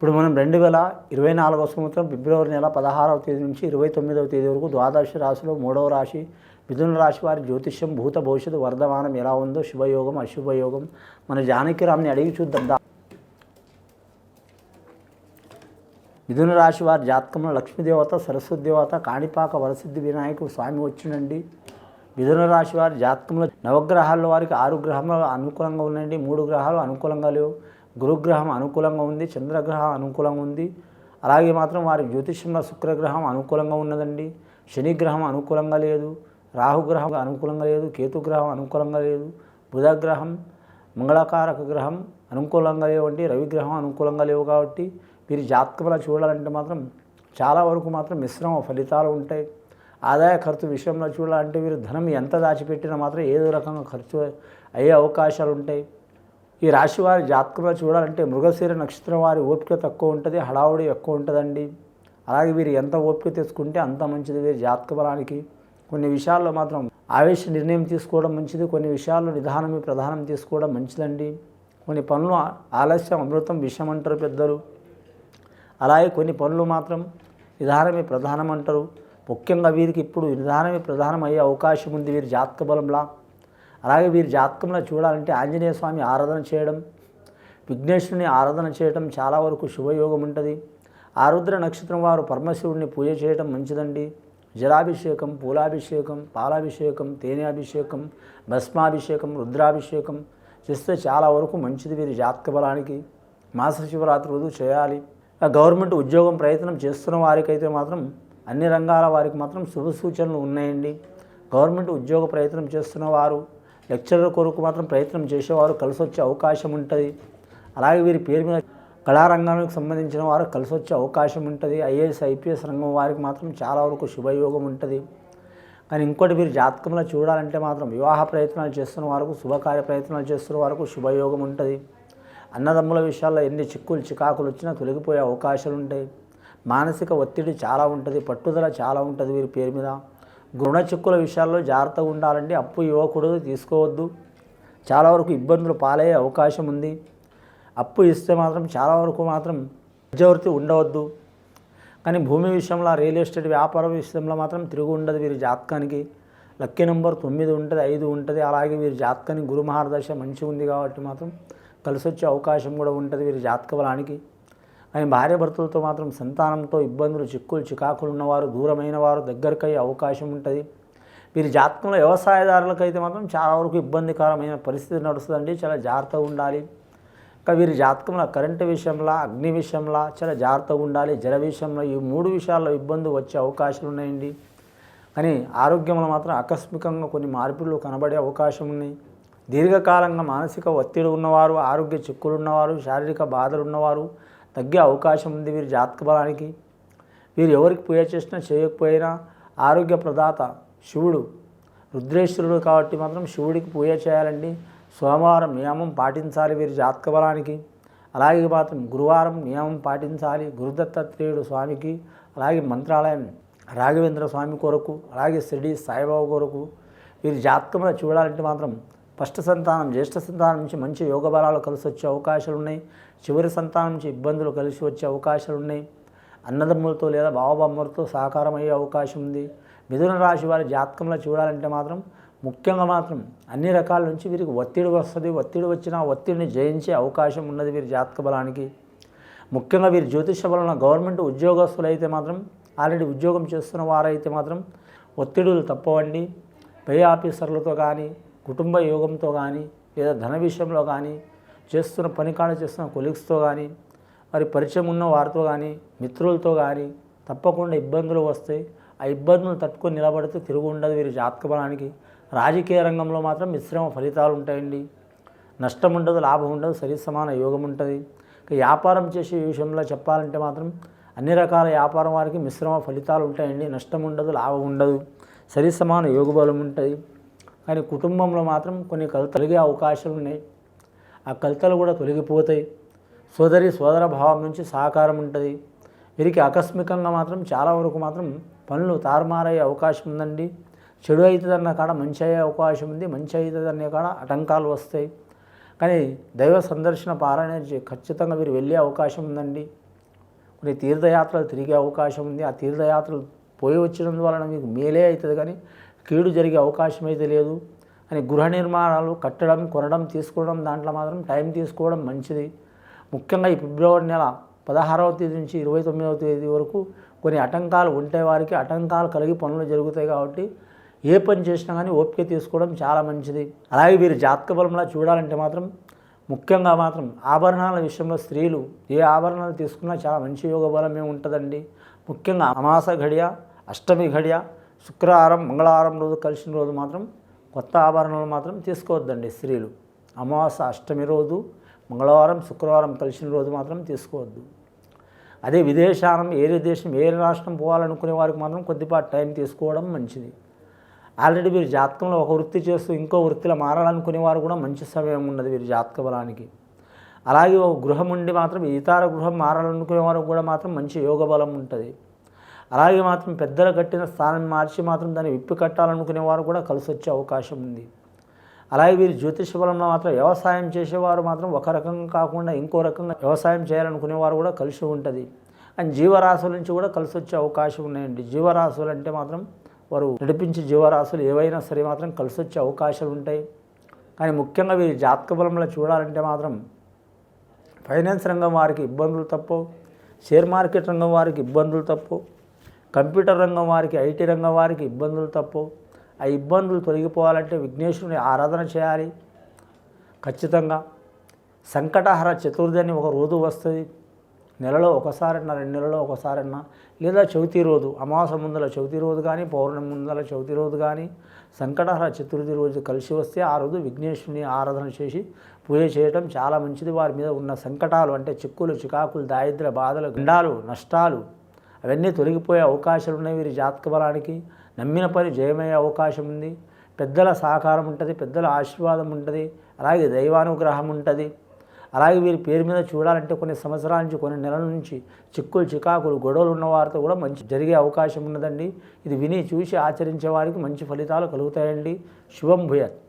ఇప్పుడు మనం 2024వ సంవత్సరం ఫిబ్రవరి నెల 16వ తేదీ నుంచి 29వ తేదీ వరకు ద్వాదశ రాశిలో 3వ రాశి మిథున రాశి వారి జ్యోతిష్యం భూత భవిష్యత్తు వర్ధమానం ఎలా ఉందో శుభయోగం అశుభయోగం మన జానకిరామ్ని అడిగి చూద్దాం. మిథున రాశి వారి జాతకంలో లక్ష్మీదేవత సరస్వతి దేవత కాణిపాక వరసిద్ధి వినాయకుడు స్వామి వచ్చిండండి. మిథున రాశి వారి జాతకంలో నవగ్రహాల్లో వారికి 6 గ్రహాలు అనుకూలంగా ఉన్నాయండి. 3 గ్రహాలు అనుకూలంగా లేవు. గురుగ్రహం అనుకూలంగా ఉంది, చంద్రగ్రహం అనుకూలంగా ఉంది. అలాగే మాత్రం వారి జ్యోతిష్యంలో శుక్రగ్రహం అనుకూలంగా ఉన్నదండి. శనిగ్రహం అనుకూలంగా లేదు, రాహుగ్రహం అనుకూలంగా లేదు, కేతుగ్రహం అనుకూలంగా లేదు, బుధగ్రహం మంగళకారక గ్రహం అనుకూలంగా లేవండి, రవిగ్రహం అనుకూలంగా లేవు. కాబట్టి వీరి జాతకంలో చూడాలంటే మాత్రం చాలా వరకు మాత్రం మిశ్రమ ఫలితాలు ఉంటాయి. ఆదాయ ఖర్చు విషయంలో చూడాలంటే వీరు ధనం ఎంత దాచిపెట్టినా మాత్రం ఏదో రకంగా ఖర్చు అయ్యే అవకాశాలు ఉంటాయి. ఈ రాశి వారి జాతకంలో చూడాలంటే మృగశిర నక్షత్రం వారి ఓపిక తక్కువ ఉంటుంది, హడావుడి ఎక్కువ ఉంటుందండి. అలాగే వీరు ఎంత ఓపిక తెచ్చుకుంటే అంత మంచిది వీరి జాతక బలానికి. కొన్ని విషయాల్లో మాత్రం ఆవేశ నిర్ణయం తీసుకోవడం మంచిది, కొన్ని విషయాల్లో నిదానమే ప్రధానం తీసుకోవడం మంచిదండి. కొన్ని పనులు ఆలస్యం అమృతం విషయం అంటారు పెద్దలు. అలాగే కొన్ని పనులు మాత్రం నిదానమే ప్రధానం అంటారు. ముఖ్యంగా వీరికి ఇప్పుడు నిదానమే ప్రధానం అయ్యే అవకాశం ఉంది వీరి జాతక బలంలా. అలాగే వీరి జాతకంలో చూడాలంటే ఆంజనేయ స్వామి ఆరాధన చేయడం, విఘ్నేశ్వరుని ఆరాధన చేయడం చాలా వరకు శుభయోగం ఉంటుంది. ఆరుద్ర నక్షత్రం వారు పరమశివుడిని పూజ చేయడం మంచిదండి. జలాభిషేకం, పూలాభిషేకం, పాలాభిషేకం, తేనె అభిషేకం, భస్మాభిషేకం, రుద్రాభిషేకం చేస్తే చాలా వరకు మంచిది వీరి జాతక బలానికి. మాస శివరాత్రి రోజు చేయాలి. గవర్నమెంట్ ఉద్యోగం ప్రయత్నం చేస్తున్న వారికైతే మాత్రం అన్ని రంగాల వారికి మాత్రం శుభ సూచనలు ఉన్నాయండి. గవర్నమెంట్ ఉద్యోగ ప్రయత్నం చేస్తున్న వారు, లెక్చరర్ కొరకు మాత్రం ప్రయత్నం చేసేవారు కలిసి వచ్చే అవకాశం ఉంటుంది. అలాగే వీరి పేరు మీద కళారంగానికి సంబంధించిన వారు కలిసి వచ్చే అవకాశం ఉంటుంది. ఐఏఎస్ ఐపీఎస్ రంగం వారికి మాత్రం చాలా వరకు శుభయోగం ఉంటుంది. కానీ ఇంకోటి వీరి జాతకంలో చూడాలంటే మాత్రం వివాహ ప్రయత్నాలు చేస్తున్న వారికి, శుభకార్య ప్రయత్నాలు చేస్తున్న వారికి శుభయోగం ఉంటుంది. అన్నదమ్ముల విషయాల్లో ఎన్ని చిక్కులు చికాకులు వచ్చినా తొలగిపోయే అవకాశాలు ఉంటాయి. మానసిక ఒత్తిడి చాలా ఉంటుంది, పట్టుదల చాలా ఉంటుంది వీరి పేరు మీద. రుణ చిక్కుల విషయాల్లో జాగ్రత్తగా ఉండాలండి. అప్పు ఇవ్వకూడదు, తీసుకోవద్దు. చాలా వరకు ఇబ్బందులు పాలయ్యే అవకాశం ఉంది. అప్పు ఇస్తే మాత్రం చాలా వరకు మాత్రం మధ్యవర్తి ఉండవద్దు. కానీ భూమి విషయంలో, రియల్ ఎస్టేట్ వ్యాపారం విషయంలో మాత్రం తిరుగు ఉండదు వీరి జాతకానికి. లక్కీ నెంబర్ 9 ఉంటుంది, 5 ఉంటుంది. అలాగే వీరి జాతకానికి గురు మహారదశ మంచిగా ఉంది కాబట్టి మాత్రం కలిసి వచ్చే అవకాశం కూడా ఉంటుంది వీరి జాతక బలానికి. కానీ భార్యాభర్తలతో మాత్రం సంతానంతో ఇబ్బందులు, చిక్కులు చికాకులు ఉన్నవారు, దూరమైన వారు దగ్గరకయ్యే అవకాశం ఉంటుంది. వీరి జాతకంలో వ్యవసాయదారులకైతే మాత్రం చాలా వరకు ఇబ్బందికరమైన పరిస్థితి నడుస్తుందండి. చాలా జాగ్రత్తగా ఉండాలి. ఇంకా వీరి జాతకంలో కరెంటు విషయంలో, అగ్ని విషయంలో చాలా జాగ్రత్తగా ఉండాలి. జల విషయంలో ఈ 3 విషయాల్లో ఇబ్బంది వచ్చే అవకాశాలు ఉన్నాయండి. కానీ ఆరోగ్యంలో మాత్రం ఆకస్మికంగా కొన్ని మార్పులు కనబడే అవకాశం ఉన్నాయి. దీర్ఘకాలంగా మానసిక ఒత్తిడి ఉన్నవారు, ఆరోగ్య చిక్కులు ఉన్నవారు, శారీరక బాధలు ఉన్నవారు తగ్గే అవకాశం ఉంది వీరి జాతక బలానికి. వీరు ఎవరికి పూజ చేసినా చేయకపోయినా ఆరోగ్య ప్రదాత శివుడు రుద్రేశ్వరుడు కాబట్టి మాత్రం శివుడికి పూజ చేయాలండి. సోమవారం నియమం పాటించాలి వీరి జాతక బలానికి. అలాగే మాత్రం గురువారం నియమం పాటించాలి గురుదత్తాత్రేయుడు స్వామికి. అలాగే మంత్రాలయం రాఘవేంద్ర స్వామి కొరకు, అలాగే షిరిడి సాయిబాబా కొరకు. వీరి జాతకంలో చూడాలంటే మాత్రం ఫస్ట్ సంతానం, జ్యేష్ఠ సంతానం నుంచి మంచి యోగ బలాలు కలిసి వచ్చే అవకాశాలు ఉన్నాయి. చివరి సంతానం నుంచి ఇబ్బందులు కలిసి వచ్చే అవకాశాలు ఉన్నాయి. అన్నదమ్ములతో లేదా బావబామ్మలతో సహకారం అయ్యే అవకాశం ఉంది. మిథున రాశి వారి జాతకంలో చూడాలంటే మాత్రం ముఖ్యంగా మాత్రం అన్ని రకాల నుంచి వీరికి ఒత్తిడి వస్తుంది. ఒత్తిడి వచ్చినా ఒత్తిడిని జయించే అవకాశం ఉన్నది వీరి జాతక బలానికి. ముఖ్యంగా వీరి జ్యోతిష బలంలో గవర్నమెంట్ ఉద్యోగస్తులు అయితే మాత్రం, ఆల్రెడీ ఉద్యోగం చేస్తున్న వారైతే మాత్రం ఒత్తిడులు తప్పవండి. పై ఆఫీసర్లతో కానీ, కుటుంబ యోగంతో కానీ, లేదా ధన విషయంలో కానీ, చేస్తున్న పని కాడ చేస్తున్న కొలీగ్స్తో కానీ, మరి పరిచయం ఉన్న వారితో కానీ, మిత్రులతో కానీ తప్పకుండా ఇబ్బందులు వస్తాయి. ఆ ఇబ్బందులు తట్టుకొని నిలబడితే తిరుగు ఉండదు వీరి జాతక బలానికి. రాజకీయ రంగంలో మాత్రం మిశ్రమ ఫలితాలు ఉంటాయండి. నష్టం ఉండదు, లాభం ఉండదు, సరి సమాన యోగం ఉంటుంది. వ్యాపారం చేసే విషయంలో చెప్పాలంటే మాత్రం అన్ని రకాల వ్యాపారం వారికి మిశ్రమ ఫలితాలు ఉంటాయండి. నష్టం ఉండదు, లాభం ఉండదు, సరి సమాన యోగ బలం ఉంటుంది. కానీ కుటుంబంలో మాత్రం కొన్ని కలతలు తొలగే అవకాశాలు ఉన్నాయి. ఆ కలతలు కూడా తొలగిపోతాయి. సోదర భావం నుంచి సహకారం ఉంటుంది. వీరికి ఆకస్మికంగా మాత్రం చాలా వరకు మాత్రం పనులు తారుమారయ్యే అవకాశం ఉందండి. చెడు అవుతుందన్న కాడ మంచి అయ్యే అవకాశం ఉంది, మంచి అవుతుందనే కాడ ఆటంకాలు వస్తాయి. కానీ దైవ సందర్శన పారాయణ ఖచ్చితంగా వీరు వెళ్ళే అవకాశం ఉందండి. కొన్ని తీర్థయాత్రలు తిరిగే అవకాశం ఉంది. ఆ తీర్థయాత్రలు పోయి వచ్చినందువలన మీకు మేలే అవుతుంది, కానీ కీడు జరిగే అవకాశం అయితే లేదు. అని గృహ నిర్మాణాలు కట్టడం, కొనడం, తీసుకోవడం దాంట్లో మాత్రం టైం తీసుకోవడం మంచిది. ముఖ్యంగా ఈ ఫిబ్రవరి నెల 16వ తేదీ నుంచి 29వ తేదీ వరకు కొన్ని ఆటంకాలు ఉంటే వారికి ఆటంకాలు కలిగి పనులు జరుగుతాయి. కాబట్టి ఏ పని చేసినా కానీ ఓపిక తీసుకోవడం చాలా మంచిది. అలాగే వీరి జాతక బలంలా చూడాలంటే మాత్రం ముఖ్యంగా మాత్రం ఆభరణాల విషయంలో స్త్రీలు ఏ ఆభరణాలు తీసుకున్నా చాలా మంచి యోగ బలమే ఉంటుందండి. ముఖ్యంగా అమాస ఘడియ, అష్టమి ఘడియ, శుక్రవారం, మంగళవారం రోజు కలిసిన రోజు మాత్రం కొత్త ఆభరణాలు మాత్రం తీసుకోవద్దండి స్త్రీలు. అమావాస, అష్టమి రోజు, మంగళవారం, శుక్రవారం కలిసిన రోజు మాత్రం తీసుకోవద్దు. అదే విదేశానం, ఏరే దేశం, ఏరే రాష్ట్రం పోవాలనుకునే వారికి మాత్రం కొద్దిపాటి టైం తీసుకోవడం మంచిది. ఆల్రెడీ వీరి జాతకంలో ఒక వృత్తి చేస్తూ ఇంకో వృత్తిలో మారాలనుకునే వారు కూడా మంచి సమయం ఉన్నది వీరి జాతక బలానికి. అలాగే ఒక గృహం ఉండి మాత్రం ఇతర గృహం మారాలనుకునే వారికి కూడా మాత్రం మంచి యోగ బలం ఉంటుంది. అలాగే మాత్రం పెద్దలు కట్టిన స్థానం మార్చి మాత్రం దాన్ని విప్పి కట్టాలనుకునే వారు కూడా కలిసి వచ్చే అవకాశం ఉంది. అలాగే వీరి జ్యోతిష బలంలో మాత్రం వ్యవసాయం చేసేవారు మాత్రం ఒక రకంగా కాకుండా ఇంకో రకంగా వ్యవసాయం చేయాలనుకునేవారు కూడా కలిసి ఉంటుంది. అండ్ జీవరాశుల నుంచి కూడా కలిసి వచ్చే అవకాశం ఉన్నాయండి. జీవరాశులు అంటే మాత్రం వారు నడిపించే జీవరాశులు ఏవైనా సరే మాత్రం కలిసి వచ్చే అవకాశాలు ఉంటాయి. కానీ ముఖ్యంగా వీరి జాతక బలంలో చూడాలంటే మాత్రం ఫైనాన్స్ రంగం వారికి ఇబ్బందులు తప్పవు, షేర్ మార్కెట్ రంగం వారికి ఇబ్బందులు తప్పవు, కంప్యూటర్ రంగం వారికి, ఐటీ రంగం వారికి ఇబ్బందులు తప్పవు. ఆ ఇబ్బందులు తొలగిపోవాలంటే విఘ్నేశ్వరుని ఆరాధన చేయాలి ఖచ్చితంగా. సంకటహర చతుర్థి అని ఒక రోజు వస్తుంది, నెలలో ఒకసారన్నా, 2 నెలల్లో ఒకసారన్నా, లేదా చవితి రోజు, అమావాస్య ముందల చవితి రోజు కానీ, పౌర్ణమి ముందల చవితి రోజు కానీ, సంకటహర చతుర్థి రోజు కలిసి వస్తే ఆ రోజు విఘ్నేశ్వరుని ఆరాధన చేసి పూజ చేయడం చాలా మంచిది. వారి మీద ఉన్న సంకటాలు అంటే చిక్కులు, చికాకులు, దారిద్ర్య బాధలు, గండాలు, నష్టాలు అవన్నీ తొలగిపోయే అవకాశాలు ఉన్నాయి వీరి జాతక బలానికి. నమ్మిన పని జయమయ్యే అవకాశం ఉంది. పెద్దల సహకారం ఉంటుంది, పెద్దల ఆశీర్వాదం ఉంటుంది, అలాగే దైవానుగ్రహం ఉంటుంది. అలాగే వీరి పేరు మీద చూడాలంటే కొన్ని సంవత్సరాల నుంచి, కొన్ని నెలల నుంచి చిక్కులు, చికాకులు, గొడవలు ఉన్న వారితో కూడా మంచి జరిగే అవకాశం ఉన్నదండి. ఇది విని చూసి ఆచరించే వారికి మంచి ఫలితాలు కలుగుతాయండి. శుభం భూయాత్.